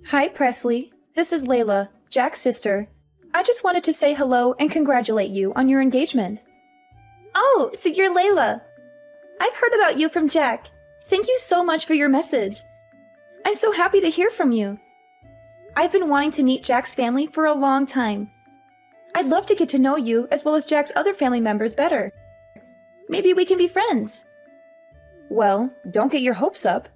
Hi, Presley. This is Layla, Jack's sister. I just wanted to say hello and congratulate you on your engagement. Oh, so you're Layla. I've heard about you from Jack. Thank you so much for your message. I'm so happy to hear from you. I've been wanting to meet Jack's family for a long time. I'd love to get to know you as well as Jack's other family members better. Maybe we can be friends. Well, don't get your hopes up.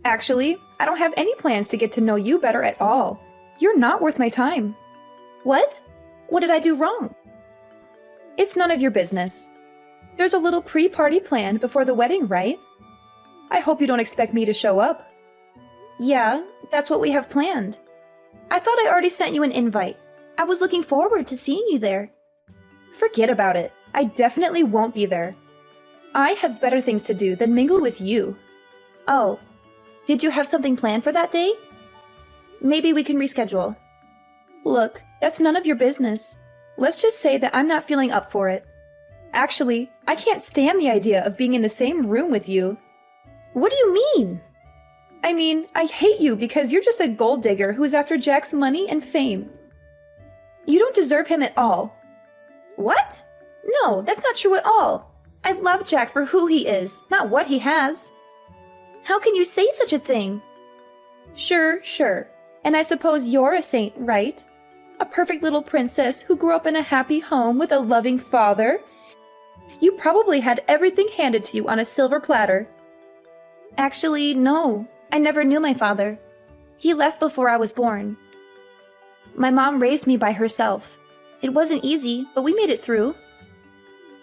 Actually, I don't have any plans to get to know you better at all. You're not worth my time. What? What did I do wrong? It's none of your business. There's a little pre-party planned before the wedding, right? I hope you don't expect me to show up. Yeah, that's what we have planned. I thought I already sent you an invite. I was looking forward to seeing you there. Forget about it. I definitely won't be there. I have better things to do than mingle with you. Oh, did you have something planned for that day? Maybe we can reschedule. Look, that's none of your business. Let's just say that I'm not feeling up for it. Actually, I can't stand the idea of being in the same room with you. What do you mean? I mean, I hate you because you're just a gold digger who's after Jack's money and fame. You don't deserve him at all. What? No, that's not true at all. I love Jack for who he is, not what he has. How can you say such a thing? Sure. And I suppose you're a saint, right? A perfect little princess who grew up in a happy home with a loving father. You probably had everything handed to you on a silver platter. Actually, no. I never knew my father. He left before I was born. My mom raised me by herself. It wasn't easy, but we made it through.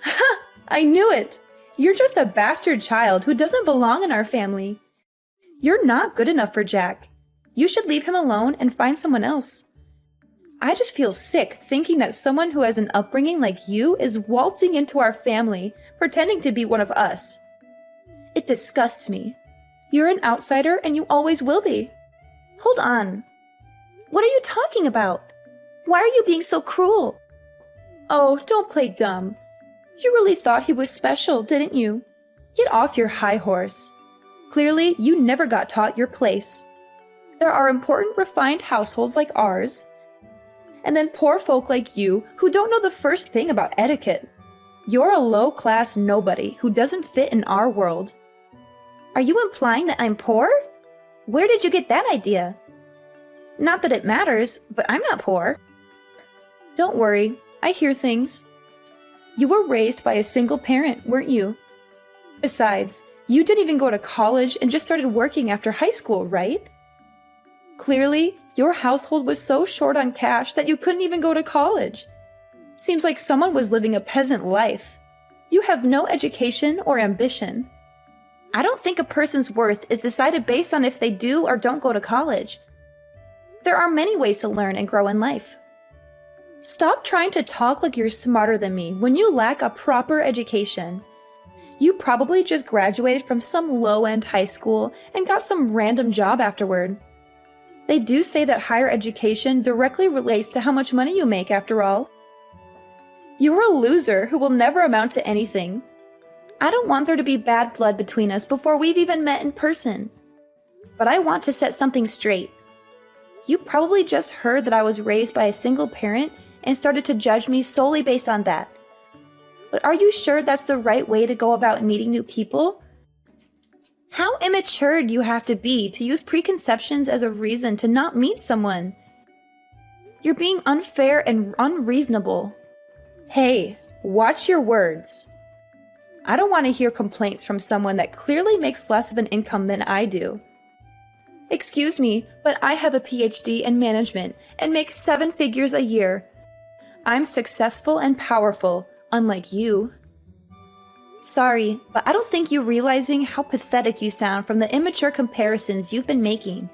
Ha! I knew it! You're just a bastard child who doesn't belong in our family. You're not good enough for Jack. You should leave him alone and find someone else. I just feel sick thinking that someone who has an upbringing like you is waltzing into our family, pretending to be one of us. It disgusts me. You're an outsider and you always will be. Hold on. What are you talking about? Why are you being so cruel? Oh, don't play dumb. You really thought he was special, didn't you? Get off your high horse. Clearly, you never got taught your place. There are important, refined households like ours, and then poor folk like you who don't know the first thing about etiquette. You're a low-class nobody who doesn't fit in our world. Are you implying that I'm poor? Where did you get that idea? Not that it matters, but I'm not poor. Don't worry, I hear things. You were raised by a single parent, weren't you? Besides, you didn't even go to college and just started working after high school, right? Clearly, your household was so short on cash that you couldn't even go to college. Seems like someone was living a peasant life. You have no education or ambition. I don't think a person's worth is decided based on if they do or don't go to college. There are many ways to learn and grow in life. Stop trying to talk like you're smarter than me when you lack a proper education. You probably just graduated from some low-end high school and got some random job afterward. They do say that higher education directly relates to how much money you make after all. You're a loser who will never amount to anything. I don't want there to be bad blood between us before we've even met in person. But I want to set something straight. You probably just heard that I was raised by a single parent and started to judge me solely based on that. But are you sure that's the right way to go about meeting new people? How immature do you have to be to use preconceptions as a reason to not meet someone? You're being unfair and unreasonable. Hey, watch your words. I don't want to hear complaints from someone that clearly makes less of an income than I do. Excuse me, but I have a PhD in management and make 7 figures a year. I'm successful and powerful, unlike you. Sorry, but I don't think you're realizing how pathetic you sound from the immature comparisons you've been making.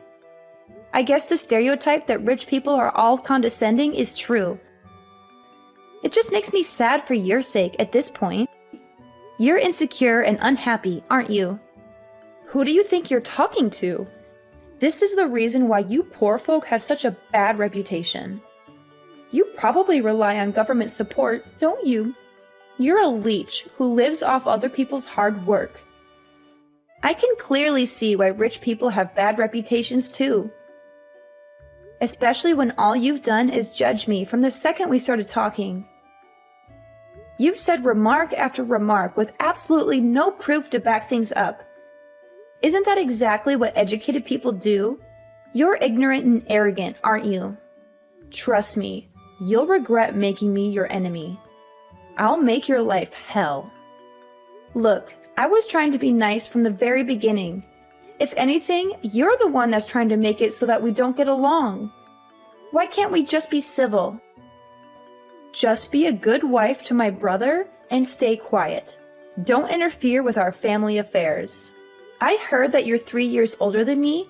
I guess the stereotype that rich people are all condescending is true. It just makes me sad for your sake at this point. You're insecure and unhappy, aren't you? Who do you think you're talking to? This is the reason why you poor folk have such a bad reputation. You probably rely on government support, don't you? You're a leech who lives off other people's hard work. I can clearly see why rich people have bad reputations too. especially when all you've done is judge me from the second we started talking. You've said remark after remark with absolutely no proof to back things up. Isn't that exactly what educated people do? You're ignorant and arrogant, aren't you? Trust me, you'll regret making me your enemy. I'll make your life hell. Look, I was trying to be nice from the very beginning. If anything, you're the one that's trying to make it so that we don't get along. Why can't we just be civil? Just be a good wife to my brother and stay quiet. Don't interfere with our family affairs. I heard that you're 3 years older than me,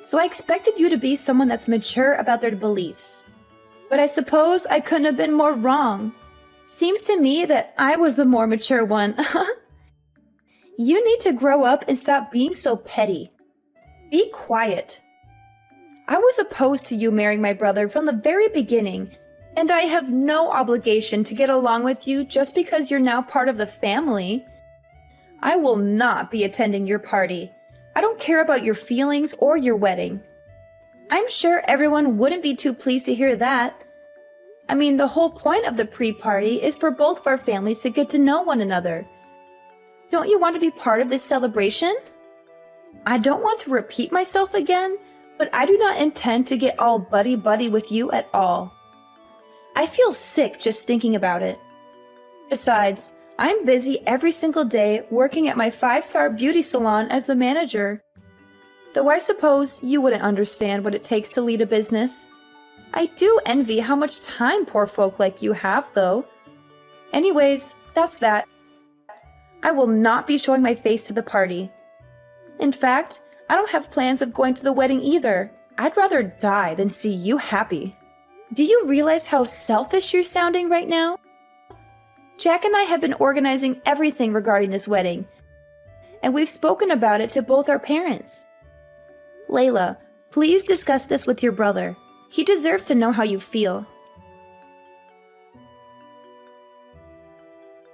so I expected you to be someone that's mature about their beliefs. But I suppose I couldn't have been more wrong. Seems to me that I was the more mature one. You need to grow up and stop being so petty. Be quiet. I was opposed to you marrying my brother from the very beginning, and I have no obligation to get along with you just because you're now part of the family. I will not be attending your party. I don't care about your feelings or your wedding. I'm sure everyone wouldn't be too pleased to hear that. I mean, the whole point of the pre-party is for both of our families to get to know one another. Don't you want to be part of this celebration? I don't want to repeat myself again, but I do not intend to get all buddy-buddy with you at all. I feel sick just thinking about it. Besides, I'm busy every single day working at my 5-star beauty salon as the manager. Though I suppose you wouldn't understand what it takes to lead a business. I do envy how much time poor folk like you have, though. Anyways, that's that. I will not be showing my face to the party. In fact, I don't have plans of going to the wedding either. I'd rather die than see you happy. Do you realize how selfish you're sounding right now? Jack and I have been organizing everything regarding this wedding, and we've spoken about it to both our parents. Layla, please discuss this with your brother. He deserves to know how you feel.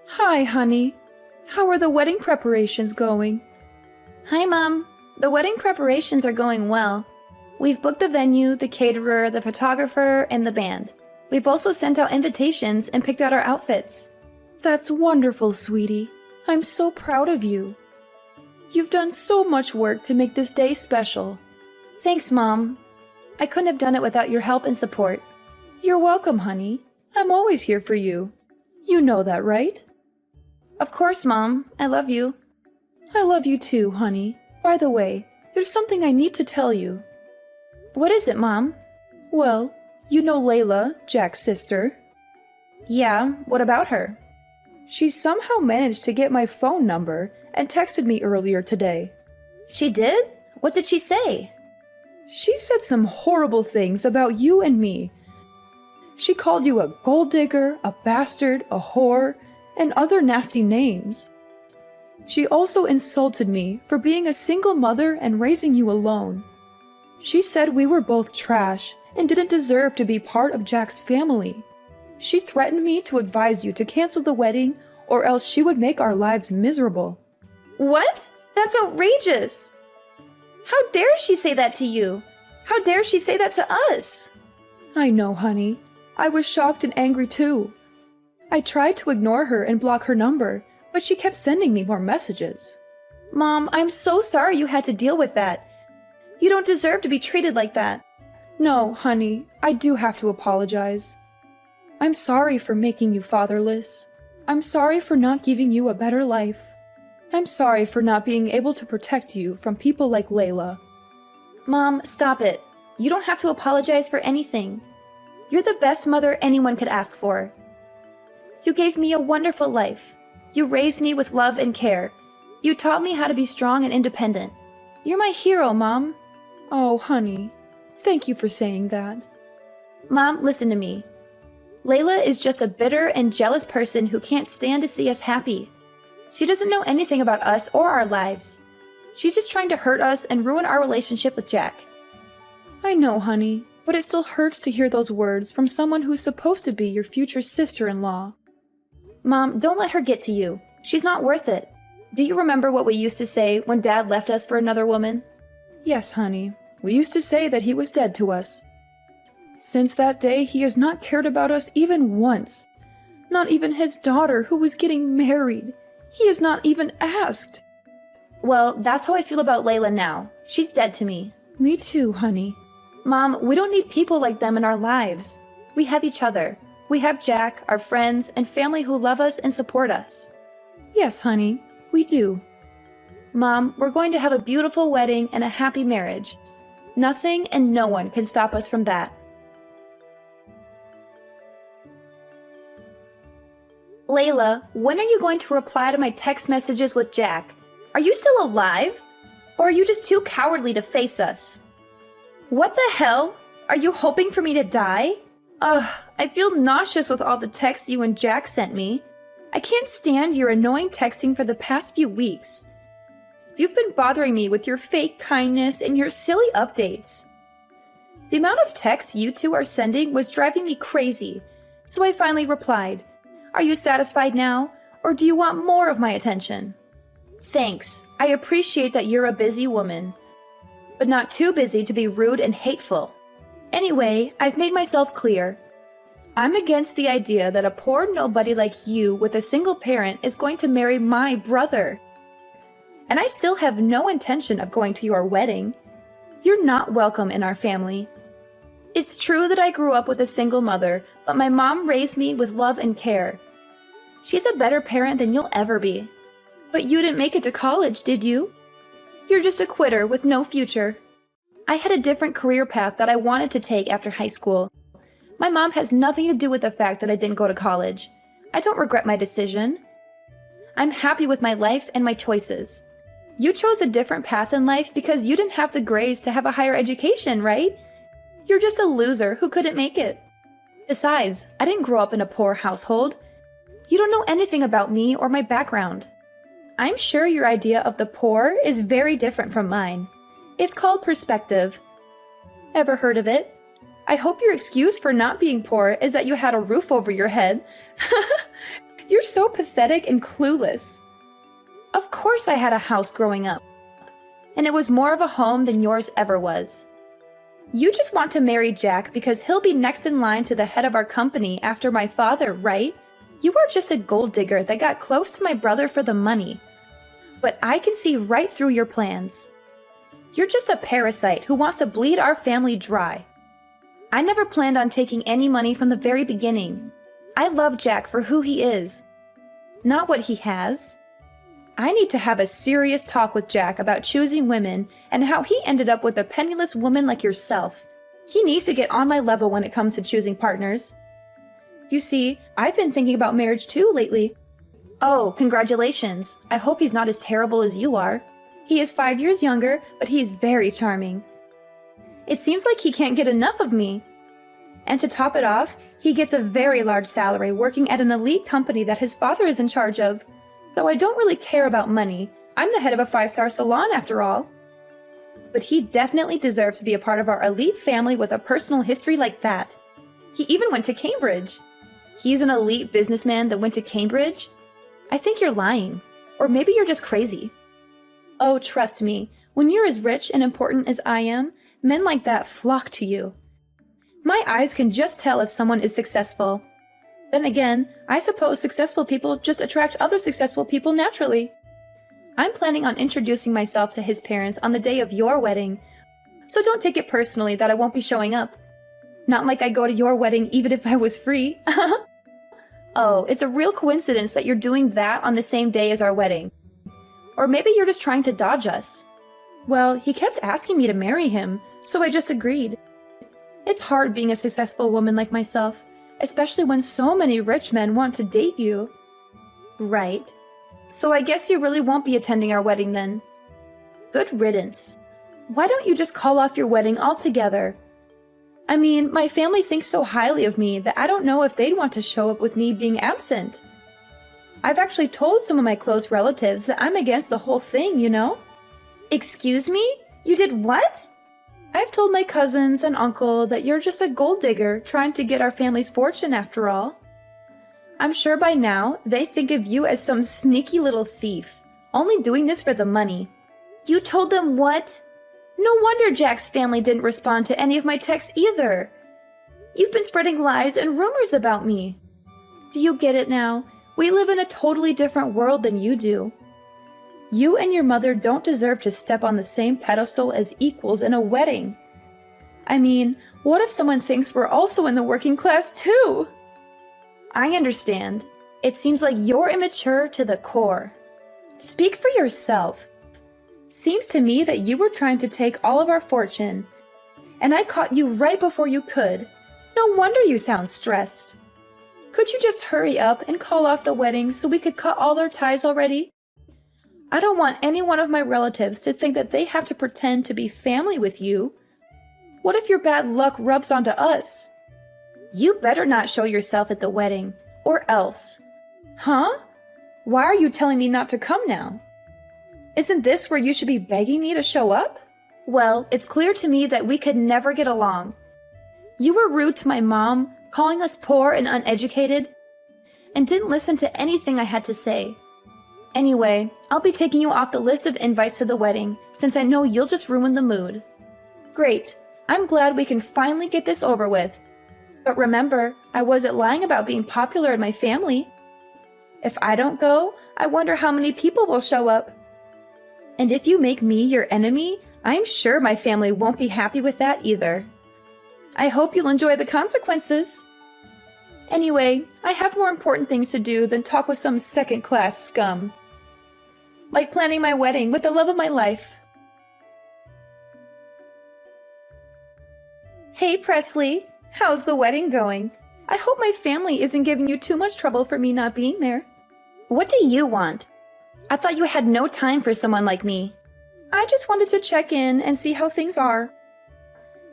Hi, honey. How are the wedding preparations going? Hi, Mom. The wedding preparations are going well. We've booked the venue, the caterer, the photographer, and the band. We've also sent out invitations and picked out our outfits. That's wonderful, sweetie. I'm so proud of you. You've done so much work to make this day special. Thanks, Mom. I couldn't have done it without your help and support. You're welcome, honey. I'm always here for you. You know that, right? Of course, Mom. I love you. I love you too, honey. By the way, there's something I need to tell you. What is it, Mom? Well, you know Layla, Jack's sister. Yeah, what about her? She somehow managed to get my phone number and texted me earlier today. She did? What did she say? She said some horrible things about you and me. She called you a gold digger, a bastard, a whore, and other nasty names. She also insulted me for being a single mother and raising you alone. She said we were both trash and didn't deserve to be part of Jack's family. She threatened me to advise you to cancel the wedding or else she would make our lives miserable. What? That's outrageous! How dare she say that to you? How dare she say that to us? I know, honey. I was shocked and angry too. I tried to ignore her and block her number, but she kept sending me more messages. Mom, I'm so sorry you had to deal with that. You don't deserve to be treated like that. No, honey, I do have to apologize. I'm sorry for making you fatherless. I'm sorry for not giving you a better life. I'm sorry for not being able to protect you from people like Layla. Mom, stop it. You don't have to apologize for anything. You're the best mother anyone could ask for. You gave me a wonderful life. You raised me with love and care. You taught me how to be strong and independent. You're my hero, Mom. Oh, honey. Thank you for saying that. Mom, listen to me. Layla is just a bitter and jealous person who can't stand to see us happy. She doesn't know anything about us or our lives. She's just trying to hurt us and ruin our relationship with Jack. I know, honey, but it still hurts to hear those words from someone who's supposed to be your future sister-in-law. Mom, don't let her get to you. She's not worth it. Do you remember what we used to say when Dad left us for another woman? Yes, honey. We used to say that he was dead to us. Since that day, he has not cared about us even once. Not even his daughter, who was getting married. He has not even asked. Well, that's how I feel about Layla now. She's dead to me. Me too, honey. Mom, we don't need people like them in our lives. We have each other. We have Jack, our friends, and family who love us and support us. Yes, honey, we do. Mom, we're going to have a beautiful wedding and a happy marriage. Nothing and no one can stop us from that. Layla, when are you going to reply to my text messages with Jack? Are you still alive? Or are you just too cowardly to face us? What the hell? Are you hoping for me to die? Ugh, I feel nauseous with all the texts you and Jack sent me. I can't stand your annoying texting for the past few weeks. You've been bothering me with your fake kindness and your silly updates. The amount of texts you two are sending was driving me crazy, so I finally replied. Are you satisfied now, or do you want more of my attention? Thanks. I appreciate that you're a busy woman, but not too busy to be rude and hateful. Anyway, I've made myself clear. I'm against the idea that a poor nobody like you with a single parent is going to marry my brother. And I still have no intention of going to your wedding. You're not welcome in our family. It's true that I grew up with a single mother, but my mom raised me with love and care. She's a better parent than you'll ever be. But you didn't make it to college, did you? You're just a quitter with no future. I had a different career path that I wanted to take after high school. My mom has nothing to do with the fact that I didn't go to college. I don't regret my decision. I'm happy with my life and my choices. You chose a different path in life because you didn't have the grades to have a higher education, right? You're just a loser who couldn't make it. Besides, I didn't grow up in a poor household. You don't know anything about me or my background. I'm sure your idea of the poor is very different from mine. It's called perspective. Ever heard of it? I hope your excuse for not being poor is that you had a roof over your head. You're so pathetic and clueless. Of course I had a house growing up, and it was more of a home than yours ever was. You just want to marry Jack because he'll be next in line to the head of our company after my father, right? You are just a gold digger that got close to my brother for the money. But I can see right through your plans. You're just a parasite who wants to bleed our family dry. I never planned on taking any money from the very beginning. I love Jack for who he is, not what he has. I need to have a serious talk with Jack about choosing women and how he ended up with a penniless woman like yourself. He needs to get on my level when it comes to choosing partners. You see, I've been thinking about marriage too lately. Oh, congratulations. I hope he's not as terrible as you are. He is 5 years younger, but he is very charming. It seems like he can't get enough of me. And to top it off, he gets a very large salary working at an elite company that his father is in charge of. Though I don't really care about money, I'm the head of a 5-star salon after all. But he definitely deserves to be a part of our elite family with a personal history like that. He even went to Cambridge. He's an elite businessman that went to Cambridge? I think you're lying. Or maybe you're just crazy. Oh, trust me, when you're as rich and important as I am, men like that flock to you. My eyes can just tell if someone is successful. Then again, I suppose successful people just attract other successful people naturally. I'm planning on introducing myself to his parents on the day of your wedding, so don't take it personally that I won't be showing up. Not like I go to your wedding even if I was free. Oh, it's a real coincidence that you're doing that on the same day as our wedding. Or maybe you're just trying to dodge us. Well, he kept asking me to marry him, so I just agreed. It's hard being a successful woman like myself, especially when so many rich men want to date you. Right. So I guess you really won't be attending our wedding then. Good riddance. Why don't you just call off your wedding altogether? I mean, my family thinks so highly of me that I don't know if they'd want to show up with me being absent. I've actually told some of my close relatives that I'm against the whole thing, you know? Excuse me? You did what? I've told my cousins and uncle that you're just a gold digger trying to get our family's fortune after all. I'm sure by now they think of you as some sneaky little thief, only doing this for the money. You told them what? No wonder Jack's family didn't respond to any of my texts either. You've been spreading lies and rumors about me. Do you get it now? We live in a totally different world than you do. You and your mother don't deserve to step on the same pedestal as equals in a wedding. I mean, what if someone thinks we're also in the working class too? I understand. It seems like you're immature to the core. Speak for yourself. Seems to me that you were trying to take all of our fortune, and I caught you right before you could. No wonder you sound stressed. Could you just hurry up and call off the wedding so we could cut all our ties already? I don't want any one of my relatives to think that they have to pretend to be family with you. What if your bad luck rubs onto us? You better not show yourself at the wedding, or else. Huh? Why are you telling me not to come now? Isn't this where you should be begging me to show up? Well, it's clear to me that we could never get along. You were rude to my mom, calling us poor and uneducated, and didn't listen to anything I had to say. Anyway, I'll be taking you off the list of invites to the wedding, since I know you'll just ruin the mood. Great. I'm glad we can finally get this over with. But remember, I wasn't lying about being popular in my family. If I don't go, I wonder how many people will show up. And if you make me your enemy, I'm sure my family won't be happy with that either. I hope you'll enjoy the consequences. Anyway, I have more important things to do than talk with some second-class scum. Like planning my wedding with the love of my life. Hey, Presley. How's the wedding going? I hope my family isn't giving you too much trouble for me not being there. What do you want? I thought you had no time for someone like me. I just wanted to check in and see how things are.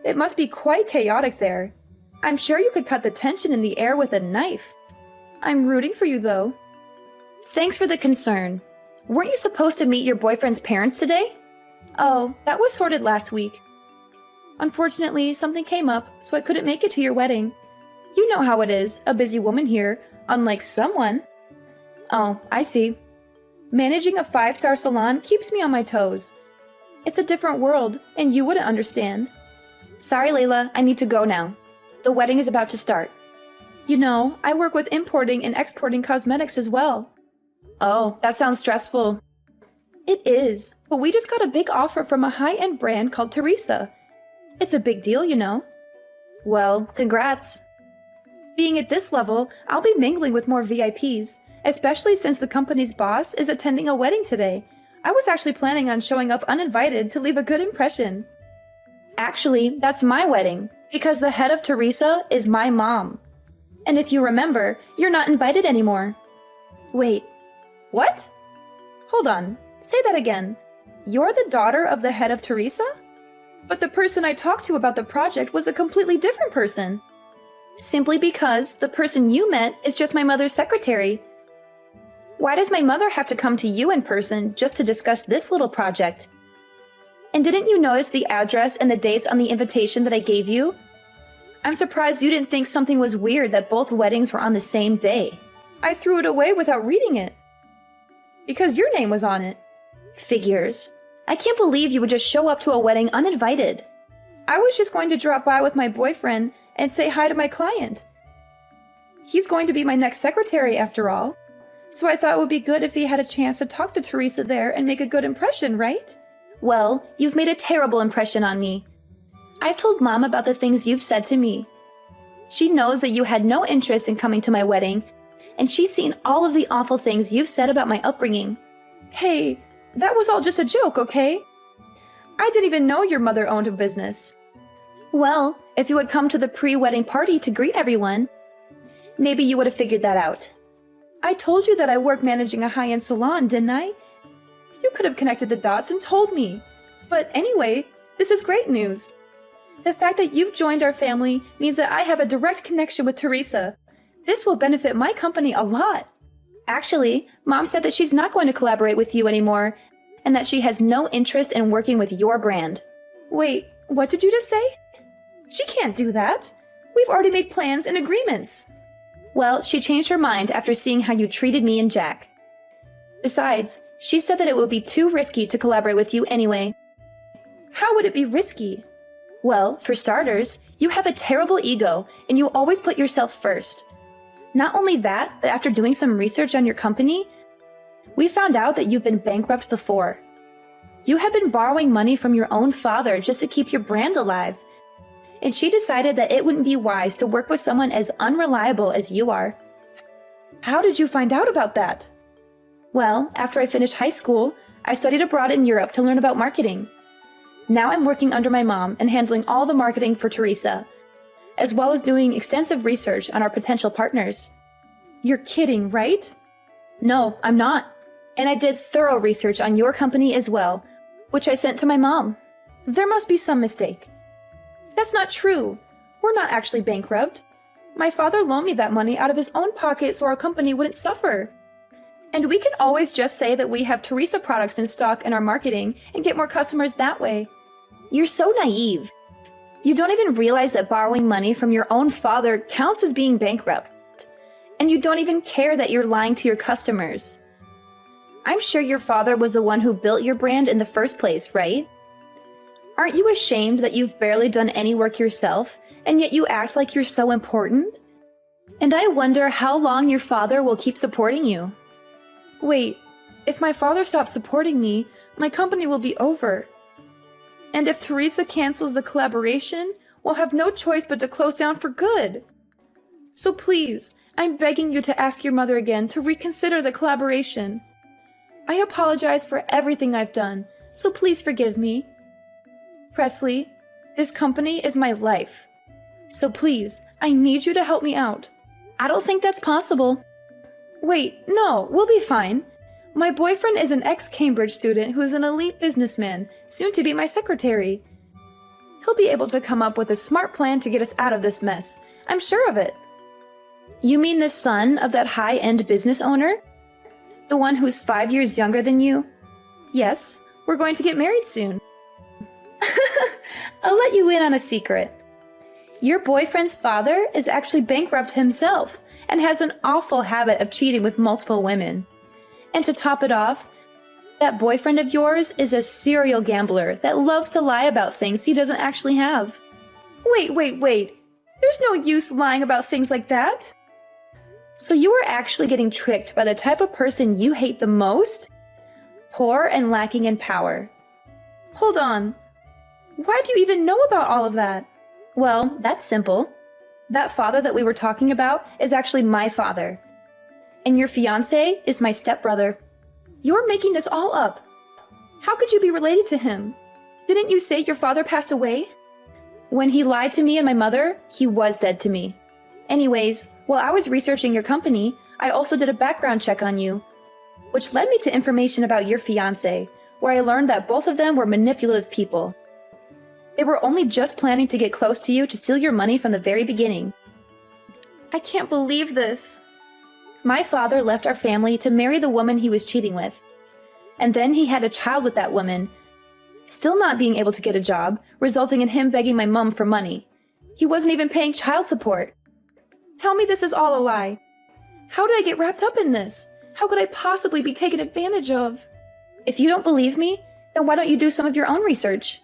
It must be quite chaotic there. I'm sure you could cut the tension in the air with a knife. I'm rooting for you, though. Thanks for the concern. Weren't you supposed to meet your boyfriend's parents today? Oh, that was sorted last week. Unfortunately, something came up, so I couldn't make it to your wedding. You know how it is, a busy woman here, unlike someone. Oh, I see. Managing a 5-star salon keeps me on my toes. It's a different world, and you wouldn't understand. Sorry, Layla, I need to go now. The wedding is about to start. You know, I work with importing and exporting cosmetics as well. Oh, that sounds stressful. It is, but we just got a big offer from a high-end brand called Teresa. It's a big deal, you know. Well, congrats. Being at this level, I'll be mingling with more VIPs, especially since the company's boss is attending a wedding today. I was actually planning on showing up uninvited to leave a good impression. Actually, that's my wedding, because the head of Teresa is my mom. And if you remember, you're not invited anymore. Wait, what? Hold on, say that again. You're the daughter of the head of Teresa? But the person I talked to about the project was a completely different person. Simply because the person you met is just my mother's secretary. Why does my mother have to come to you in person just to discuss this little project? And didn't you notice the address and the dates on the invitation that I gave you? I'm surprised you didn't think something was weird that both weddings were on the same day. I threw it away without reading it. Because your name was on it. Figures. I can't believe you would just show up to a wedding uninvited. I was just going to drop by with my boyfriend and say hi to my client. He's going to be my next secretary after all. So I thought it would be good if he had a chance to talk to Teresa there and make a good impression, right? Well, you've made a terrible impression on me. I've told Mom about the things you've said to me. She knows that you had no interest in coming to my wedding, and she's seen all of the awful things you've said about my upbringing. Hey, that was all just a joke, okay? I didn't even know your mother owned a business. Well, if you had come to the pre-wedding party to greet everyone, maybe you would have figured that out. I told you that I work managing a high-end salon, didn't I? You could have connected the dots and told me. But anyway, this is great news. The fact that you've joined our family means that I have a direct connection with Teresa. This will benefit my company a lot. Actually, Mom said that she's not going to collaborate with you anymore, and that she has no interest in working with your brand. Wait, what did you just say? She can't do that. We've already made plans and agreements. Well, she changed her mind after seeing how you treated me and Jack. Besides, she said that it would be too risky to collaborate with you anyway. How would it be risky? Well, for starters, You have a terrible ego, and you always put yourself first. Not only that, but after doing some research on your company, we found out that you've been bankrupt before. You had been borrowing money from your own father just to keep your brand alive. And she decided that it wouldn't be wise to work with someone as unreliable as you are. How did you find out about that? Well, after I finished high school, I studied abroad in Europe to learn about marketing. Now I'm working under my mom and handling all the marketing for Teresa, as well as doing extensive research on our potential partners. You're kidding, right? No, I'm not. And I did thorough research on your company as well, which I sent to my mom. There must be some mistake. That's not true. We're not actually bankrupt. My father loaned me that money out of his own pocket so our company wouldn't suffer. And we can always just say that we have Teresa products in stock in our marketing and get more customers that way. You're so naive. You don't even realize that borrowing money from your own father counts as being bankrupt. And you don't even care that you're lying to your customers. I'm sure your father was the one who built your brand in the first place, right? Aren't you ashamed that you've barely done any work yourself, and yet you act like you're so important? And I wonder how long your father will keep supporting you. Wait, if my father stops supporting me, my company will be over. And if Teresa cancels the collaboration, we'll have no choice but to close down for good. So please, I'm begging you to ask your mother again to reconsider the collaboration. I apologize for everything I've done, so please forgive me. Presley, this company is my life. So please, I need you to help me out. I don't think that's possible. Wait, no, we'll be fine. My boyfriend is an ex-Cambridge student who is an elite businessman, soon to be my secretary. He'll be able to come up with a smart plan to get us out of this mess. I'm sure of it. You mean the son of that high-end business owner? The one who's 5 years younger than you? Yes, we're going to get married soon. I'll let you in on a secret. Your boyfriend's father is actually bankrupt himself and has an awful habit of cheating with multiple women. And to top it off, that boyfriend of yours is a serial gambler that loves to lie about things he doesn't actually have. Wait. There's no use lying about things like that. So you are actually getting tricked by the type of person you hate the most? Poor and lacking in power. Hold on. Why do you even know about all of that? Well, that's simple. That father that we were talking about is actually my father. And your fiancé is my stepbrother. You're making this all up. How could you be related to him? Didn't you say your father passed away? When he lied to me and my mother, he was dead to me. Anyways, while I was researching your company, I also did a background check on you, which led me to information about your fiancé, where I learned that both of them were manipulative people. They were only just planning to get close to you to steal your money from the very beginning. I can't believe this. My father left our family to marry the woman he was cheating with. And then he had a child with that woman, still not being able to get a job, resulting in him begging my mom for money. He wasn't even paying child support. Tell me this is all a lie. How did I get wrapped up in this? How could I possibly be taken advantage of? If you don't believe me, then why don't you do some of your own research?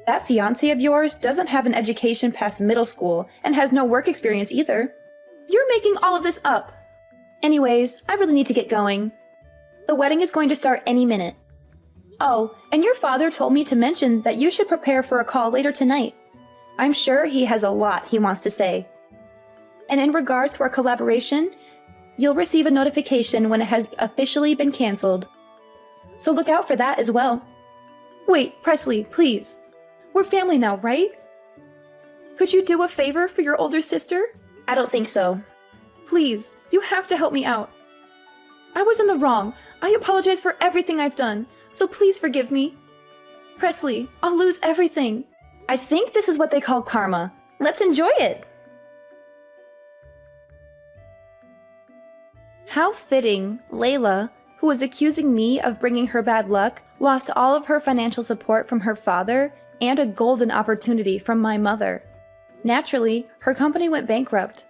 That fiancé of yours doesn't have an education past middle school and has no work experience either. You're making all of this up. Anyways, I really need to get going. The wedding is going to start any minute. Oh, and your father told me to mention that you should prepare for a call later tonight. I'm sure he has a lot he wants to say. And in regards to our collaboration, you'll receive a notification when it has officially been canceled. So look out for that as well. Wait, Presley, please. We're family now, right? Could you do a favor for your older sister? I don't think so. Please, you have to help me out. I was in the wrong. I apologize for everything I've done, so please forgive me. Presley, I'll lose everything. I think this is what they call karma. Let's enjoy it. How fitting, Layla, who was accusing me of bringing her bad luck, lost all of her financial support from her father and a golden opportunity from my mother. Naturally, her company went bankrupt.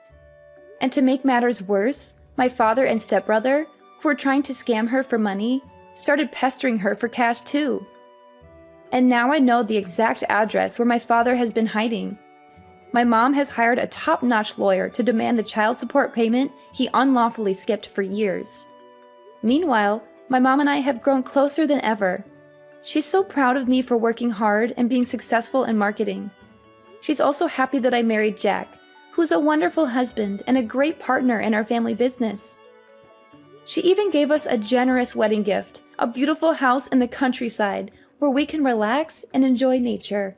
And to make matters worse, my father and stepbrother, who were trying to scam her for money, started pestering her for cash too. And now I know the exact address where my father has been hiding. My mom has hired a top-notch lawyer to demand the child support payment he unlawfully skipped for years. Meanwhile, my mom and I have grown closer than ever. She's so proud of me for working hard and being successful in marketing. She's also happy that I married Jack, who's a wonderful husband and a great partner in our family business. She even gave us a generous wedding gift, a beautiful house in the countryside where we can relax and enjoy nature.